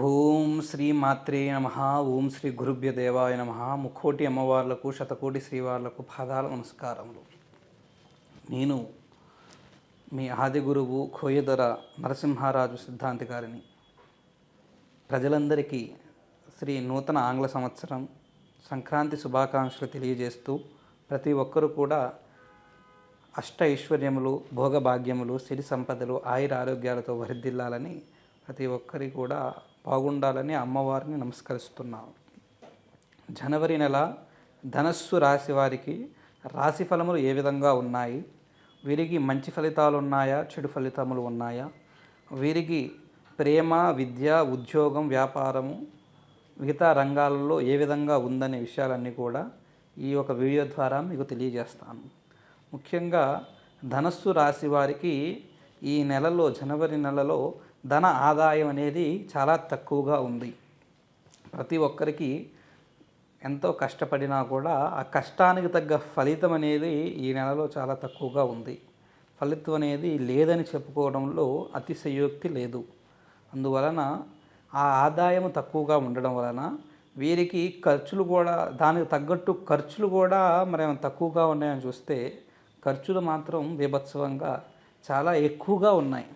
ఓం శ్రీ మాత్రే నమ. ఓం శ్రీ గురుభ్య దేవాయ నమ. ముక్కోటి అమ్మవార్లకు శతకోటి శ్రీవార్లకు పాదాల నమస్కారములు. నేను మీ ఆది గురువు కోయదొర నరసింహారాజు సిద్ధాంతి గారిని. ప్రజలందరికీ శ్రీ నూతన ఆంగ్ల సంవత్సరం సంక్రాంతి శుభాకాంక్షలు తెలియజేస్తూ ప్రతి ఒక్కరూ కూడా అష్ట ఐశ్వర్యములు, భోగభాగ్యములు, సిరి సంపదలు, ఆయుర ఆరోగ్యాలతో వర్ధిల్లాలని, ప్రతి ఒక్కరి కూడా బాగుండాలని అమ్మవారిని నమస్కరిస్తున్నాను. జనవరి నెల ధనస్సు రాశి వారికి రాశి ఫలములు ఏ విధంగా ఉన్నాయి? వీరికి మంచి ఫలితాలు ఉన్నాయా, చెడు ఫలితములు ఉన్నాయా? వీరికి ప్రేమ, విద్య, ఉద్యోగం, వ్యాపారము, మిగతా రంగాలలో ఏ విధంగా ఉందనే విషయాలన్నీ కూడా ఈ ఒక వీడియో ద్వారా మీకు తెలియజేస్తాను. ముఖ్యంగా ధనస్సు రాశి వారికి ఈ నెలలో, జనవరి నెలలో ధన ఆదాయం అనేది చాలా తక్కువగా ఉంది. ప్రతి ఒక్కరికి ఎంతో కష్టపడినా కూడా ఆ కష్టానికి తగ్గ ఫలితం అనేది ఈ నెలలో చాలా తక్కువగా ఉంది. ఫలితం అనేది లేదని చెప్పుకోవడంలో అతిశయోక్తి లేదు. అందువలన ఆ ఆదాయం తక్కువగా ఉండడం వలన వీరికి ఖర్చులు కూడా, దానికి తగ్గట్టు ఖర్చులు కూడా మరి తక్కువగా ఉన్నాయని చూస్తే ఖర్చులు మాత్రం బీభత్సవంగా చాలా ఎక్కువగా ఉన్నాయి.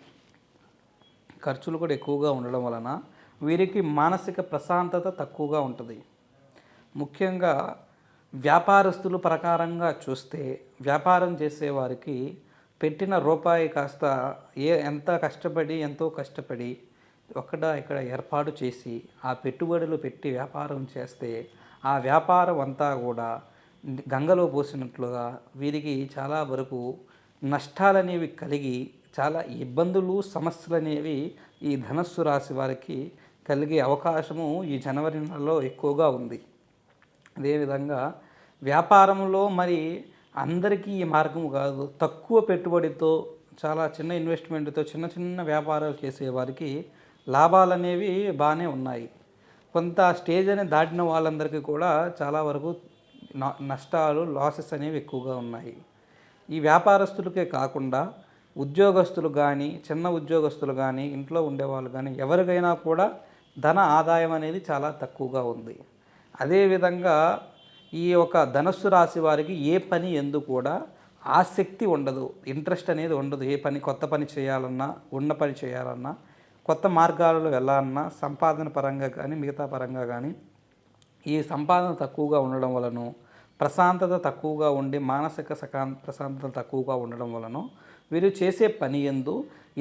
ఖర్చులు కూడా ఎక్కువగా ఉండడం వలన వీరికి మానసిక ప్రశాంతత తక్కువగా ఉంటుంది. ముఖ్యంగా వ్యాపారస్తుల ప్రకారంగా చూస్తే, వ్యాపారం చేసేవారికి పెట్టిన రూపాయి కాస్త ఎంతో కష్టపడి ఇక్కడ ఏర్పాటు చేసి ఆ పెట్టుబడులు పెట్టి వ్యాపారం చేస్తే ఆ వ్యాపారం అంతా కూడా గంగలో పోసినట్లుగా వీరికి చాలా వరకు నష్టాలనేవి కలిగి చాలా ఇబ్బందులు, సమస్యలు అనేవి ఈ ధనస్సు రాశి వారికి కలిగే అవకాశము ఈ జనవరి నెలలో ఎక్కువగా ఉంది. అదేవిధంగా వ్యాపారంలో మరి అందరికీ ఈ మార్గం కాదు. తక్కువ పెట్టుబడితో, చాలా చిన్న ఇన్వెస్ట్మెంట్తో చిన్న వ్యాపారాలు చేసేవారికి లాభాలు అనేవి బాగానే ఉన్నాయి. కొంత స్టేజ్ అనేది దాటిన వాళ్ళందరికీ కూడా చాలా వరకు నష్టాలు, లాసెస్ అనేవి ఎక్కువగా ఉన్నాయి. ఈ వ్యాపారస్తులకే కాకుండా ఉద్యోగస్తులు కానీ, చిన్న ఉద్యోగస్తులు కానీ, ఇంట్లో ఉండేవాళ్ళు కానీ ఎవరికైనా కూడా ధన ఆదాయం అనేది చాలా తక్కువగా ఉంది. అదేవిధంగా ఈ యొక్క ధనస్సు రాశి వారికి ఏ పని ఎందు కూడా ఆసక్తి ఉండదు, ఇంట్రెస్ట్ అనేది ఉండదు. ఏ పని, కొత్త పని చేయాలన్నా, ఉన్న పని చేయాలన్నా, కొత్త మార్గాలలో వెళ్ళాలన్నా, సంపాదన పరంగా కానీ మిగతా పరంగా కానీ ఈ సంపాదన తక్కువగా ఉండడం వలన, ప్రశాంతత తక్కువగా ఉండి మానసిక ప్రశాంతత తక్కువగా ఉండడం వలన వీరు చేసే పని యందు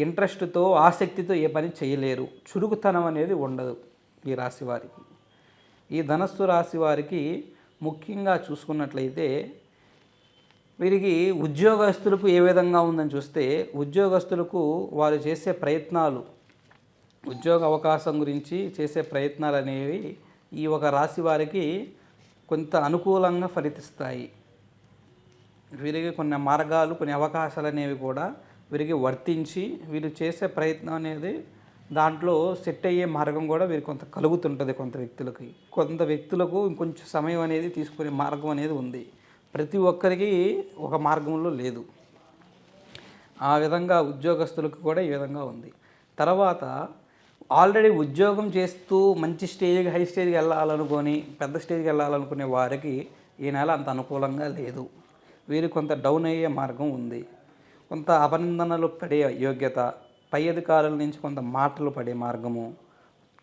ఇంట్రెస్ట్తో, ఆసక్తితో ఏ పని చేయలేరు. చురుకుతనం అనేది ఉండదు ఈ రాశి వారికి. ఈ ధనస్సు రాశి వారికి ముఖ్యంగా చూసుకున్నట్లయితే వీరికి ఉద్యోగస్తులకు ఏ విధంగా ఉందని చూస్తే, ఉద్యోగస్తులకు వారు చేసే ప్రయత్నాలు, ఉద్యోగ అవకాశం గురించి చేసే ప్రయత్నాలు అనేవి ఈ ఒక రాశి వారికి కొంత అనుకూలంగా ఫలిస్తాయి. వీరికి కొన్ని మార్గాలు, కొన్ని అవకాశాలు అనేవి కూడా వీరికి వర్తించి వీరు చేసే ప్రయత్నం అనేది దాంట్లో సెట్ అయ్యే మార్గం కూడా వీరికి కొంత కలుగుతుంటుంది. కొంత వ్యక్తులకు ఇంకొంచెం సమయం అనేది తీసుకునే మార్గం అనేది ఉంది. ప్రతి ఒక్కరికి ఒక మార్గంలో లేదు. ఆ విధంగా ఉద్యోగస్తులకు కూడా ఈ విధంగా ఉంది. తర్వాత ఆల్రెడీ ఉద్యోగం చేస్తూ మంచి స్టేజ్కి, హై స్టేజ్కి వెళ్ళాలనుకొని, పెద్ద స్టేజ్కి వెళ్ళాలనుకునే వారికి ఈ నెల అంత అనుకూలంగా లేదు. వీరు కొంత డౌన్ అయ్యే మార్గం ఉంది. కొంత అభినందనలు పడే యోగ్యత, పై అధికారుల నుంచి కొంత మాటలు పడే మార్గము,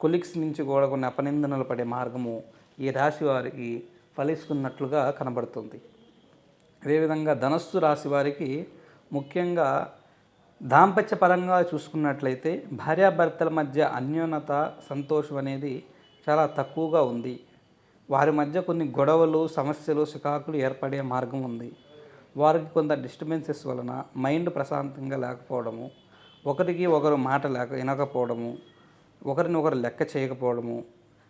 కొలీగ్స్ నుంచి కూడా కొన్ని అభినందనలు పడే మార్గము ఈ రాశి వారికి ఫలిస్తున్నట్లుగా కనబడుతుంది. అదేవిధంగా ధనస్సు రాశి వారికి ముఖ్యంగా దాంపత్య పరంగా చూసుకున్నట్లయితే భార్యాభర్తల మధ్య అన్యోన్యత, సంతోషం అనేది చాలా తక్కువగా ఉంది. వారి మధ్య కొన్ని గొడవలు, సమస్యలు, చికాకులు ఏర్పడే మార్గం ఉంది. వారికి కొంత డిస్టర్బెన్సెస్ వలన మైండ్ ప్రశాంతంగా లేకపోవడము, ఒకరికి ఒకరు మాట వినకపోవడము, ఒకరిని ఒకరు లెక్క చేయకపోవడము,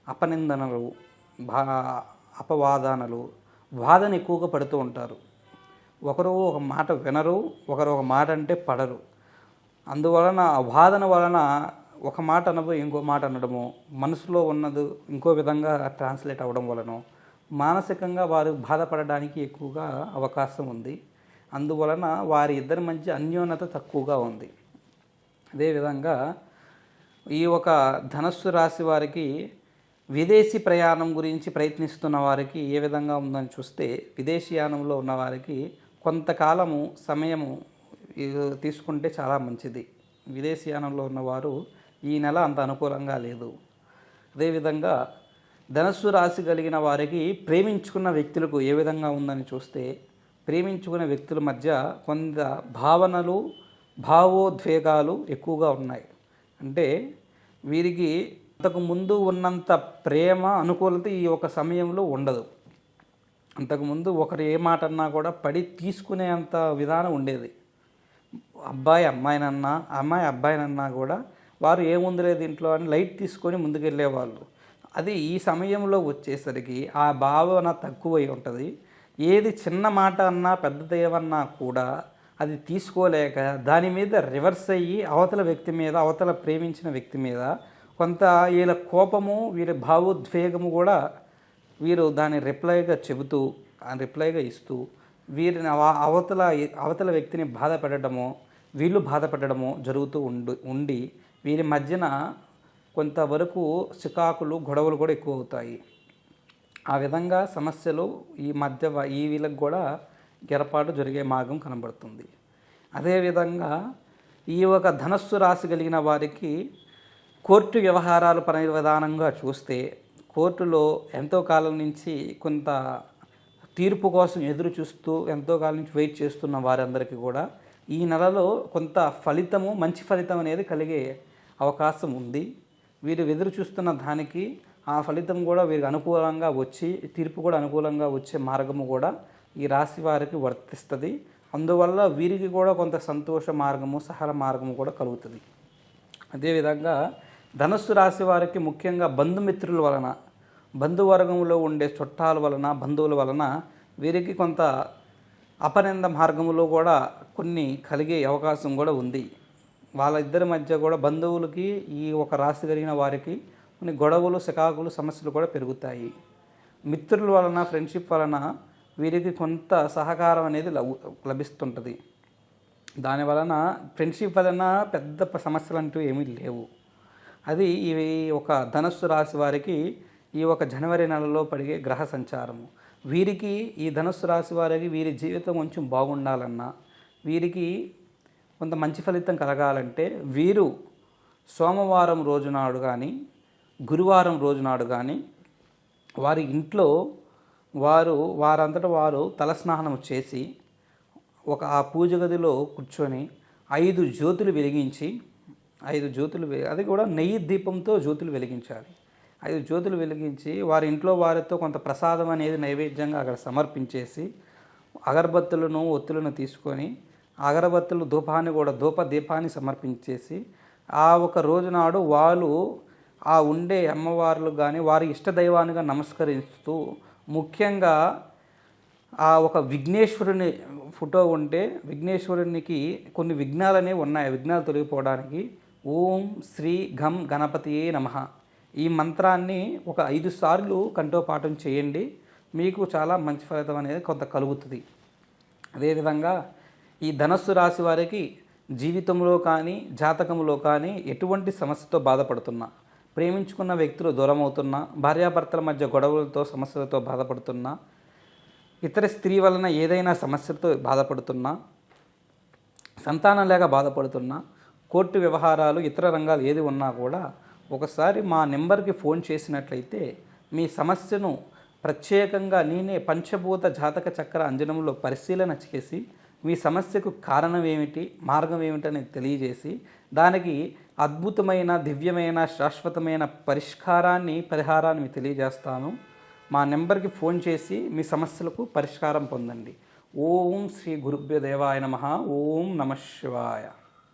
అపనిందనలు, అపవాదనలు, వాదన ఎక్కువగా పడుతూ ఉంటారు. ఒకరు ఒక మాట వినరు, ఒకరు ఒక మాట అంటే పడరు. అందువలన ఆ వాదన వలన ఒక మాట అనబోయి ఇంకో మాట అనడము, మనసులో ఉన్నది ఇంకో విధంగా ట్రాన్స్లేట్ అవ్వడం వలన మానసికంగా వారు బాధపడడానికి ఎక్కువగా అవకాశం ఉంది. అందువలన వారి ఇద్దరి మధ్య అన్యోన్యత తక్కువగా ఉంది. అదేవిధంగా ఈ ఒక ధనస్సు రాశి వారికి విదేశీ ప్రయాణం గురించి ప్రయత్నిస్తున్న వారికి ఏ విధంగా ఉందని చూస్తే, విదేశీయానంలో ఉన్న వారికి కొంతకాలము సమయము తీసుకుంటే చాలా మంచిది. విదేశీయానంలో ఉన్నవారు ఈ నెల అంత అనుకూలంగా లేదు. అదేవిధంగా ధనస్సు రాశి కలిగిన వారికి ప్రేమించుకున్న వ్యక్తులకు ఏ విధంగా ఉందని చూస్తే, ప్రేమించుకున్న వ్యక్తుల మధ్య కొంత భావనలు, భావోద్వేగాలు ఎక్కువగా ఉన్నాయి. అంటే వీరికి అంతకుముందు ఉన్నంత ప్రేమ, అనుకూలత ఈ ఒక సమయంలో ఉండదు. అంతకుముందు ఒకరు ఏ మాట అన్నా కూడా పడి తీసుకునేంత విధానం ఉండేది. అబ్బాయి అమ్మాయినన్నా, అమ్మాయి అబ్బాయినన్నా కూడా వారు ఏముందిలే దీంట్లో అని లైట్ తీసుకొని ముందుకెళ్ళేవాళ్ళు. అది ఈ సమయంలో వచ్చేసరికి ఆ భావన తక్కువై ఉంటుంది. ఏది చిన్న మాట అన్నా, పెద్దదేమన్నా కూడా అది తీసుకోలేక దాని మీద రివర్స్ అయ్యి అవతల వ్యక్తి మీద, అవతల ప్రేమించిన వ్యక్తి మీద కొంత వీళ్ళ కోపము, వీరి భావోద్వేగము కూడా వీరు దాన్ని రిప్లైగా ఇస్తూ వీరిని అవతల వ్యక్తిని బాధ పెట్టడమో, వీళ్ళు బాధ పెట్టడమో జరుగుతూ ఉండి వీరి మధ్యన కొంతవరకు చికాకులు, గొడవలు కూడా ఎక్కువ అవుతాయి. ఆ విధంగా సమస్యలు ఈ వీళ్ళకి కూడా ఏర్పాటు జరిగే మార్గం కనబడుతుంది. అదేవిధంగా ఈ ఒక ధనస్సు రాశి కలిగిన వారికి కోర్టు వ్యవహారాలు విధానంగా చూస్తే, కోర్టులో ఎంతో కాలం నుంచి కొంత తీర్పు కోసం ఎదురు చూస్తూ ఎంతో కాలం నుంచి వెయిట్ చేస్తున్న వారందరికీ కూడా ఈ నెలలో కొంత ఫలితము, మంచి ఫలితం అనేది కలిగే అవకాశం ఉంది. వీరు ఎదురు చూస్తున్న దానికి ఆ ఫలితం కూడా వీరికి అనుకూలంగా వచ్చి, తీర్పు కూడా అనుకూలంగా వచ్చే మార్గము కూడా ఈ రాశి వారికి వర్తిస్తుంది. అందువల్ల వీరికి కూడా కొంత సంతోష మార్గము, సహన మార్గము కూడా కలుగుతుంది. అదేవిధంగా ధనస్సు రాశి వారికి ముఖ్యంగా బంధుమిత్రుల వలన, బంధువర్గంలో ఉండే చుట్టాల వలన, బంధువుల వలన వీరికి కొంత అపనింద మార్గములో కూడా కొన్ని కలిగే అవకాశం కూడా ఉంది. వాళ్ళిద్దరి మధ్య కూడా బంధువులకి ఈ ఒక రాశి కలిగిన వారికి కొన్ని గొడవలు, చికాకులు, సమస్యలు కూడా పెరుగుతాయి. మిత్రుల వలన, ఫ్రెండ్షిప్ వలన వీరికి కొంత సహకారం అనేది లభిస్తుంటుంది. దానివలన ఫ్రెండ్షిప్ వలన పెద్ద సమస్యలు అంటూ ఏమీ లేవు. అది ఇవి ఒక ధనస్సు రాశి వారికి ఈ ఒక జనవరి నెలలో పడిగే గ్రహ సంచారము. వీరికి ఈ ధనస్సు రాశి వారికి వీరి జీవితం కొంచెం బాగుండాలన్నా, వీరికి కొంత మంచి ఫలితం కలగాలంటే వీరు సోమవారం రోజునాడు కానీ, గురువారం రోజునాడు కానీ వారి ఇంట్లో వారంతట వారు తలస్నానం చేసి ఆ పూజ గదిలో కూర్చొని 5 జ్యోతులు వెలిగించి, అది కూడా నెయ్యి దీపంతో జ్యోతులు వెలిగించాలి. 5 జ్యోతులు వెలిగించి వారి ఇంట్లో వారితో కొంత ప్రసాదం అనేది నైవేద్యంగా అక్కడ సమర్పించేసి, అగరబత్తులను, ఒత్తులను తీసుకొని అగరబత్తులు దీపాన్ని సమర్పించేసి ఆ ఒక రోజునాడు వాళ్ళు ఆ ఉండే అమ్మవార్లు కానీ వారి ఇష్టదైవానిగా నమస్కరిస్తూ, ముఖ్యంగా ఆ ఒక విఘ్నేశ్వరుని ఫోటో ఉంటే విఘ్నేశ్వరునికి కొన్ని విఘ్నాలు అనేవి ఉన్నాయి. విఘ్నాలు తొలగిపోవడానికి ఓం శ్రీ గం గణపతియే నమః ఈ మంత్రాన్ని ఒక 5 సార్లు కంఠోపాఠం చేయండి. మీకు చాలా మంచి ఫలితం అనేది కొంత కలుగుతుంది. అదేవిధంగా ఈ ధనస్సు రాశి వారికి జీవితంలో కానీ, జాతకంలో కానీ ఎటువంటి సమస్యతో బాధపడుతున్నా, ప్రేమించుకున్న వ్యక్తులు దూరం అవుతున్నా, భార్యాభర్తల మధ్య గొడవలతో, సమస్యలతో బాధపడుతున్నా, ఇతర స్త్రీ వలన ఏదైనా సమస్యతో బాధపడుతున్నా, సంతానం లేక బాధపడుతున్నా, కోర్టు వ్యవహారాలు, ఇతర రంగాలు ఏది ఉన్నా కూడా ఒకసారి మా నెంబర్కి ఫోన్ చేసినట్లయితే మీ సమస్యను ప్రత్యేకంగా నేనే పంచభూత జాతక చక్ర అంజనంలో పరిశీలన చేసి మీ సమస్యకు కారణం ఏమిటి, మార్గం ఏమిటని తెలియజేసి దానికి అద్భుతమైన, దివ్యమైన, శాశ్వతమైన పరిహారాన్ని తెలియజేస్తాను. మా నెంబర్కి ఫోన్ చేసి మీ సమస్యలకు పరిష్కారం పొందండి. ఓం శ్రీ గురుభ్యో దేవాయ నమః. ఓం నమః శివాయ.